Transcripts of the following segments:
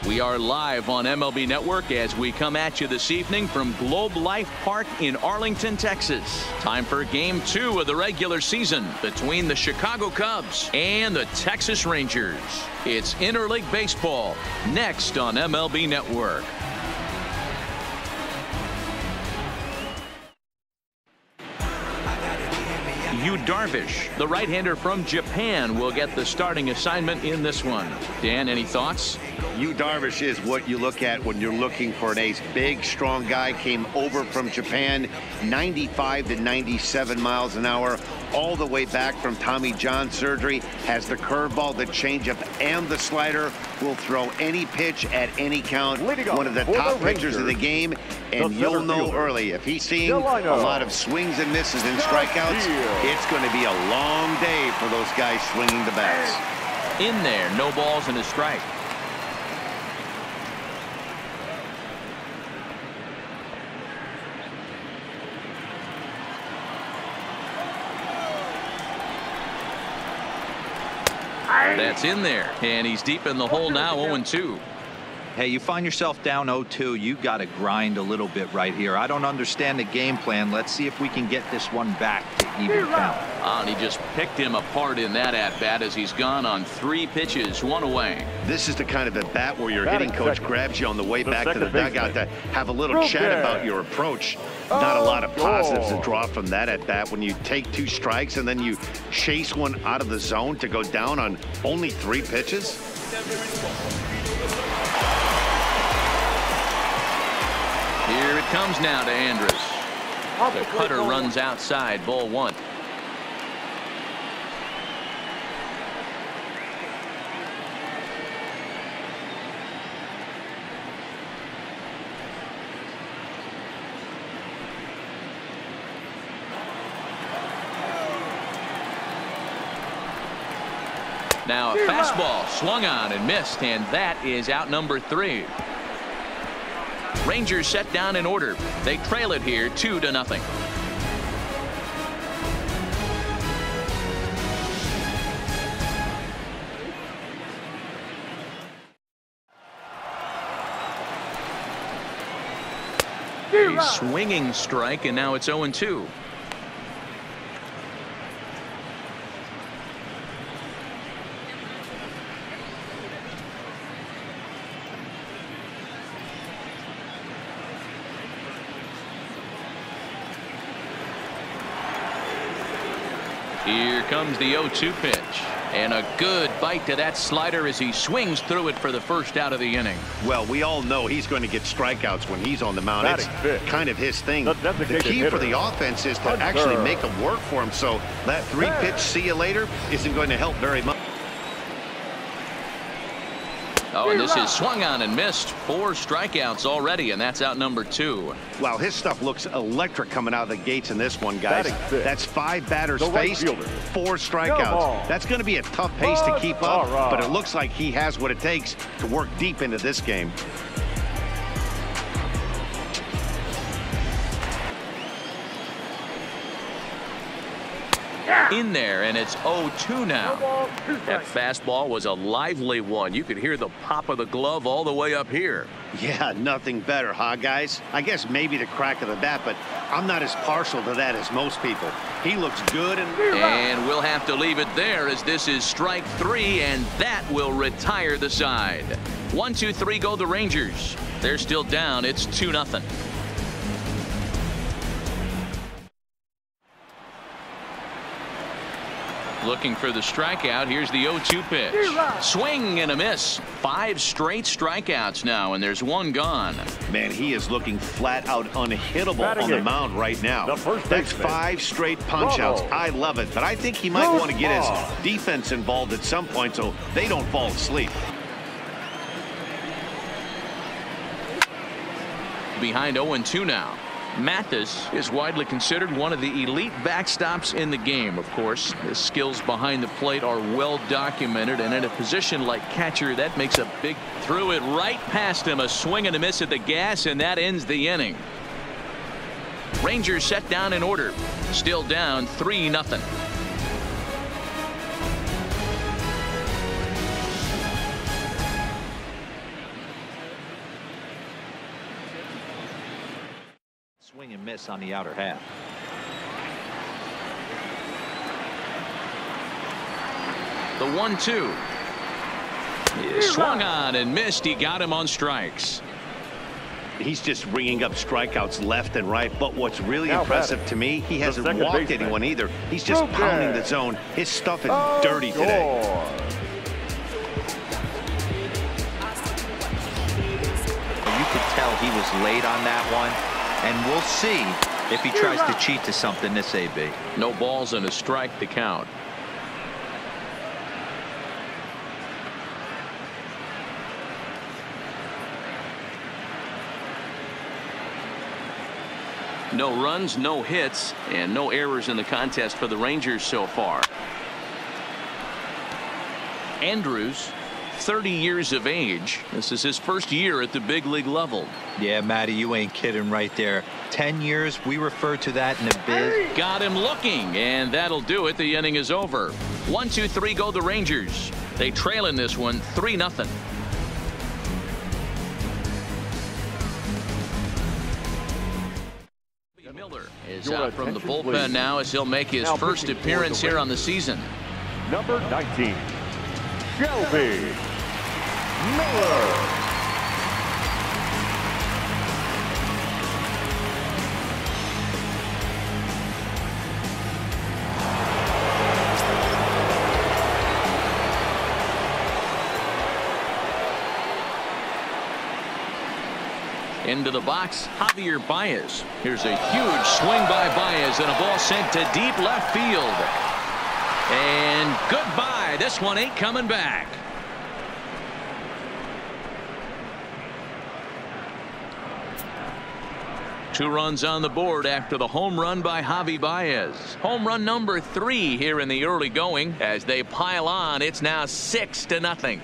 We are live on MLB Network as we come at you this evening from Globe Life Park in Arlington, Texas. Time for Game 2 of the regular season between the Chicago Cubs and the Texas Rangers. It's interleague baseball next on MLB Network. Darvish, the right-hander from Japan, will get the starting assignment in this one. Dan, any thoughts? Darvish is what you look at when you're looking for an ace. Big, strong guy, came over from Japan, 95 to 97 miles an hour, all the way back from Tommy John surgery. Has the curveball, the changeup, and the slider. Will throw any pitch at any count. One of the top pitchers of the game, and you'll know early if he's seeing a lot of swings and misses and strikeouts. It's going to be a long day for those guys swinging the bats. In there, no balls and a strike. That's in there, and he's deep in the hole now, 0-2. Hey, you find yourself down 0-2, you got to grind a little bit right here. I don't understand the game plan. Let's see if we can get this one back to even count. And he just picked him apart in that at-bat as he's gone on 3 pitches, 1 away. This is the kind of at-bat where your hitting coach grabs you on the way back to the dugout to have a little chat about your approach. Not a lot of positives to draw from that at-bat when you take 2 strikes and then you chase one out of the zone to go down on only 3 pitches. Here it comes now to Andrus. The cutter runs outside, ball 1. Now a fastball swung on and missed, and that is out number 3. Rangers set down in order. They trail it here 2-0. A swinging strike, and now it's 0-2. Here comes the 0-2 pitch, and a good bite to that slider as he swings through it for the first out of the inning. Well, we all know he's going to get strikeouts when he's on the mound. It's kind of his thing. The key for the offense is to actually make them work for him, so that 3-pitch see you later isn't going to help very much. Oh, and this is swung on and missed. 4 strikeouts already, and that's out number 2. Wow, his stuff looks electric coming out of the gates in this one, guys. That's 5 batters faced, 4 strikeouts. That's going to be a tough pace to keep up, but it looks like he has what it takes to work deep into this game. In there, and it's 0-2 now. That fastball was a lively one. You could hear the pop of the glove all the way up here. Yeah, nothing better, huh, guys? I guess maybe the crack of the bat, but I'm not as partial to that as most people. He looks good, and we'll have to leave it there as this is strike 3, and that will retire the side. 1-2-3 go the Rangers. They're still down. It's 2-0. Looking for the strikeout. Here's the 0-2 pitch. Swing and a miss. 5 straight strikeouts now, and there's 1 gone. Man, he is looking flat out unhittable on the mound right now. That's 5 straight punch outs. I love it, but I think he might want to get his defense involved at some point so they don't fall asleep. Behind 0-2 now. Mathis is widely considered one of the elite backstops in the game. Of course, his skills behind the plate are well documented, and in a position like catcher, that makes a big. Threw it right past him, a swing and a miss at the gas, and that ends the inning. Rangers set down in order, still down 3-0. miss on the outer half. The 1-2. He swung on and missed. He got him on strikes. He's just ringing up strikeouts left and right. But what's really impressive to me, he hasn't walked anyone either. He's just pounding the zone. His stuff is dirty today. You could tell he was late on that one, and we'll see if he tries to cheat to something this AB. No balls and a strike to count. No runs, no hits, and no errors in the contest for the Rangers so far. Andrews, 30 years of age. This is his first year at the big league level. Yeah, Matty, you ain't kidding right there. 10 years, we refer to that in the biz. Got him looking, and that'll do it. The inning is over. 1-2-3 go the Rangers. They trail in this one 3-0. Is out from the bullpen now as he'll make his first appearance here on the season. Number 19, Shelby Miller. Into the box, Javier Baez. Here's a huge swing by Baez and a ball sent to deep left field. And goodbye. This one ain't coming back. Two runs on the board after the home run by Javi Baez. Home run number 3 here in the early going. As they pile on, it's now 6-0.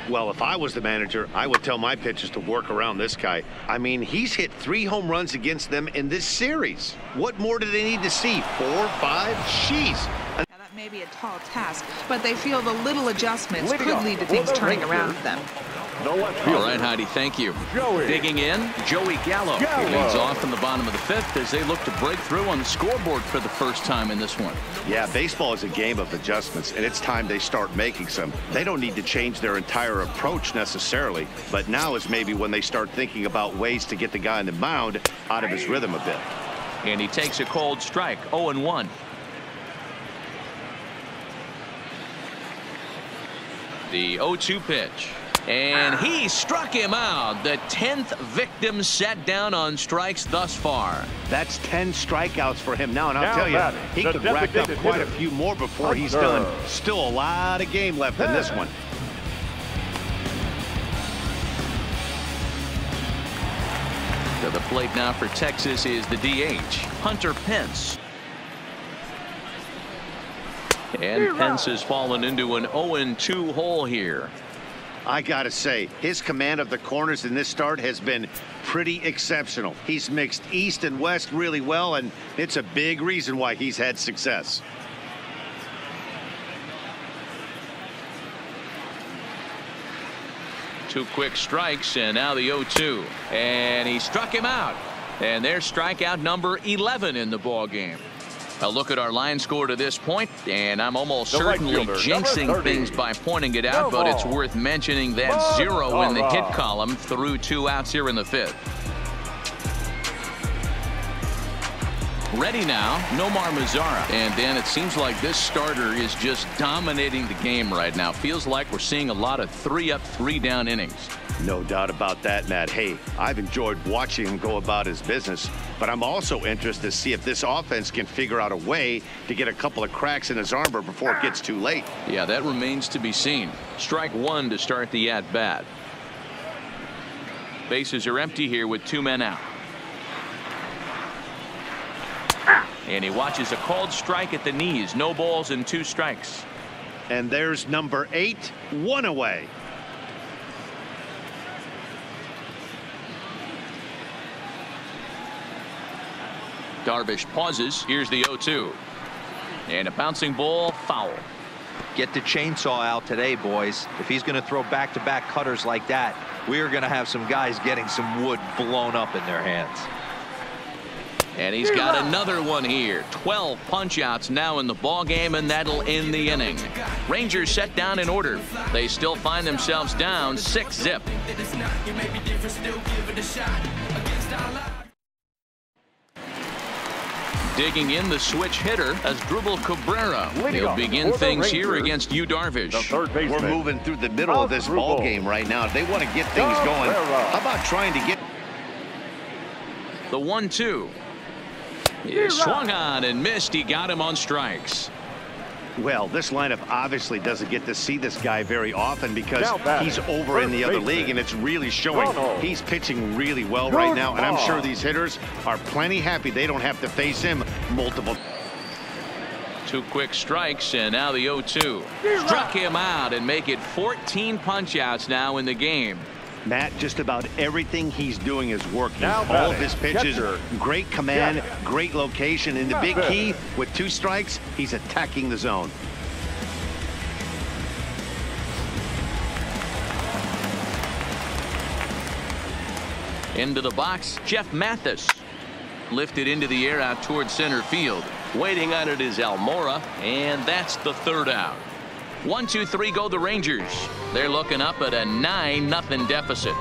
Well, if I was the manager, I would tell my pitchers to work around this guy. I mean, he's hit 3 home runs against them in this series. What more do they need to see? 4, 5? Jeez. Now, that may be a tall task, but they feel the little adjustments could lead to things turning around for them. All right, Heidi, thank you. Digging in, Joey Gallo. He leads off in the bottom of the 5th as they look to break through on the scoreboard for the first time in this one. Yeah, baseball is a game of adjustments, and it's time they start making some. They don't need to change their entire approach necessarily, but now is maybe when they start thinking about ways to get the guy on the mound out of his rhythm a bit. And he takes a cold strike, 0-1. The 0-2 pitch. And he struck him out. The 10th victim set down on strikes thus far. That's 10 strikeouts for him now, and I'll tell you, he could rack up quite a few more before he's done. Still a lot of game left in this one. To the plate now for Texas is the DH, Hunter Pence. And Pence has fallen into an 0-2 hole here. I gotta say, his command of the corners in this start has been pretty exceptional. He's mixed east and west really well, and it's a big reason why he's had success. Two quick strikes, and now the 0-2. And he struck him out. And there's strikeout number 11 in the ball game. A look at our line score to this point, and I'm almost certainly jinxing things by pointing it out, but it's worth mentioning that 0 in the hit column through 2 outs here in the 5th. Ready now, Nomar Mazara. And Dan, it seems like this starter is just dominating the game right now. Feels like we're seeing a lot of 3-up, 3-down innings. No doubt about that, Matt. Hey, I've enjoyed watching him go about his business, but I'm also interested to see if this offense can figure out a way to get a couple of cracks in his armor before it gets too late. Yeah, that remains to be seen. Strike 1 to start the at-bat. Bases are empty here with 2 men out. And he watches a called strike at the knees. No balls and 2 strikes. And there's number 8, 1 away. Darvish pauses. Here's the 0-2. And a bouncing ball, foul. Get the chainsaw out today, boys. If he's going to throw back-to-back cutters like that, we are going to have some guys getting some wood blown up in their hands. And he's got another one here. 12 punch-outs now in the ball game, and that'll end the inning. Rangers set down in order. They still find themselves down 6-zip. Digging in the switch hitter as Dribble Cabrera. He'll begin things here against Yu Darvish. We're moving through the middle of this ball game right now. They want to get things going. How about trying to get the 1-2. He swung on and missed. He got him on strikes. Well, this lineup obviously doesn't get to see this guy very often because he's over in the other league, and it's really showing. He's pitching really well right now, and I'm sure these hitters are plenty happy they don't have to face him multiple. 2 quick strikes, and now the 0-2. Struck him out and make it 14 punch-outs now in the game. Matt, just about everything he's doing is working. All of his pitches, great command, great location. And the big key, with 2 strikes, he's attacking the zone. Into the box, Jeff Mathis. Lifted into the air out towards center field. Waiting on it is Almora, and that's the 3rd out. 1-2-3 go the Rangers. They're looking up at a 9-0 deficit.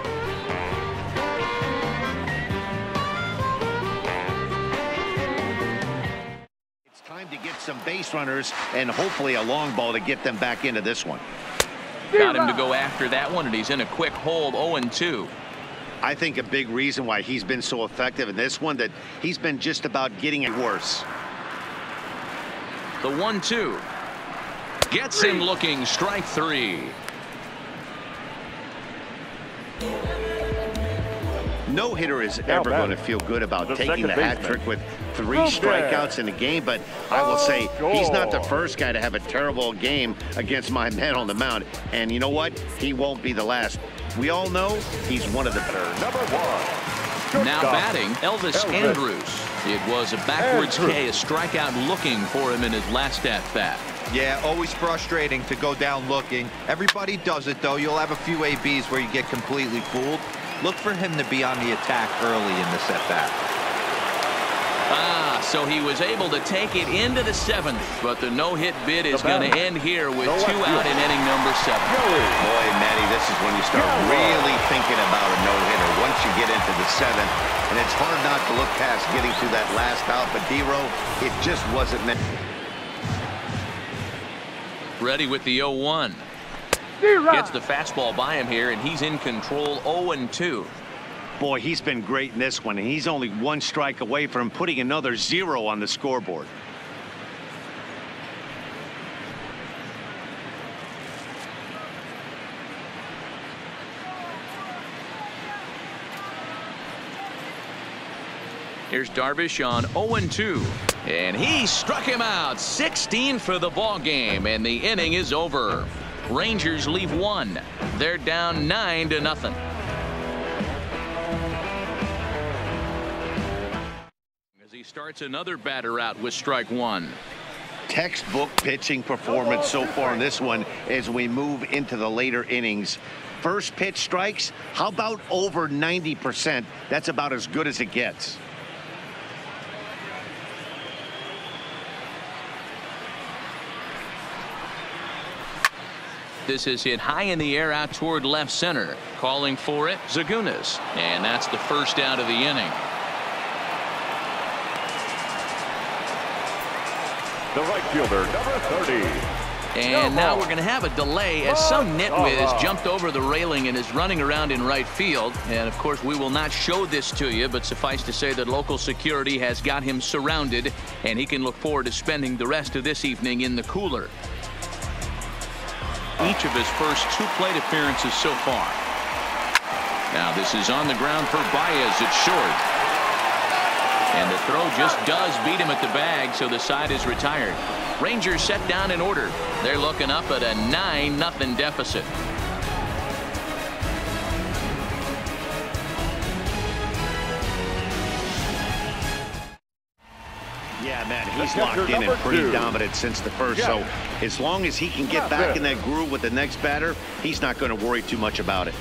It's time to get some base runners and hopefully a long ball to get them back into this one. Got him to go after that one, and he's in a quick hold. 0-2. I think a big reason why he's been so effective in this one that he's been just about getting it worse. The 1-2. Gets him looking. Strike 3. No hitter is ever going to feel good about taking the hat trick with 3 strikeouts in a game, but I will say he's not the first guy to have a terrible game against my man on the mound. And you know what? He won't be the last. We all know he's one of the better. Now batting, Elvis Andrus. It was a backwards K, a strikeout looking for him in his last at-bat. Yeah, always frustrating to go down looking. Everybody does it, though. You'll have a few ABs where you get completely fooled. Look for him to be on the attack early in the at-bat. So he was able to take it into the 7th, but the no-hit bid is going to end here with 2 out in inning number 7. Boy, Matty, this is when you start really thinking about a no-hitter. Once you get into the 7th, and it's hard not to look past getting through that last out, but D-Row, it just wasn't meant. Ready with the 0-1. Gets the fastball by him here, and he's in control. 0-2. Boy, he's been great in this one, and he's only 1 strike away from putting another 0 on the scoreboard. Here's Darvish on 0-2. And he struck him out. 16 for the ball game, and the inning is over. Rangers leave 1. They're down 9-0. As he starts another batter out with strike 1. Textbook pitching performance so far in this one as we move into the later innings. First pitch strikes, how about over 90%? That's about as good as it gets. This is hit high in the air out toward left center. Calling for it, Zagunas. And that's the 1st out of the inning. The right fielder, number 30. And now we're going to have a delay as some nitwit has jumped over the railing and is running around in right field. And, of course, we will not show this to you, but suffice to say that local security has got him surrounded, and he can look forward to spending the rest of this evening in the cooler. Each of his first 2 plate appearances so far. Now this is on the ground for Baez. It's short. And the throw just does beat him at the bag, so the side is retired. Rangers set down in order. They're looking up at a 9-0 deficit. Yeah, man, he's locked in and pretty dominant since the first. So as long as he can get back in that groove with the next batter, he's not going to worry too much about it.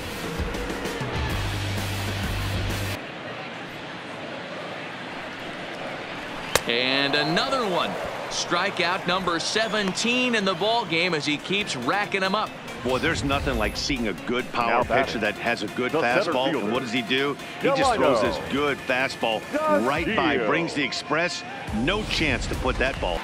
And another one. Strikeout number 17 in the ball game as he keeps racking them up. Boy, there's nothing like seeing a good power pitcher that has a good the fastball. And what does he do? He just throws this good fastball right by, brings the express. No chance to put that ball.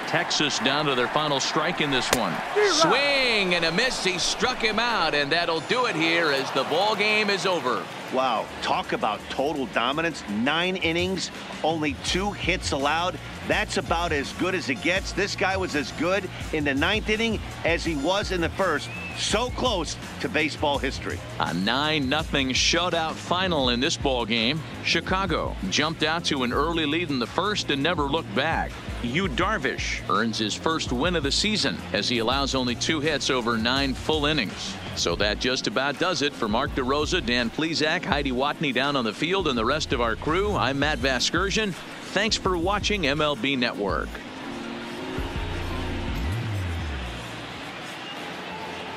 Texas down to their final strike in this one. Swing and a miss. He struck him out, and that'll do it here as the ball game is over. Wow, talk about total dominance. 9 innings, only 2 hits allowed. That's about as good as it gets. This guy was as good in the 9th inning as he was in the 1st. So close to baseball history. A 9-0 shutout final in this ball game. Chicago jumped out to an early lead in the 1st and never looked back. Darvish earns his first win of the season as he allows only 2 hits over 9 full innings. So that just about does it for Mark DeRosa, Dan Plesac, Heidi Watney down on the field, and the rest of our crew. I'm Matt Vasgersian. Thanks for watching MLB Network.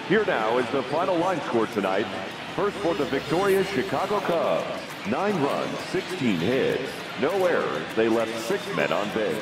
Here now is the final line score tonight. First for the victorious Chicago Cubs. 9 runs, 16 hits, no errors. They left 6 men on base.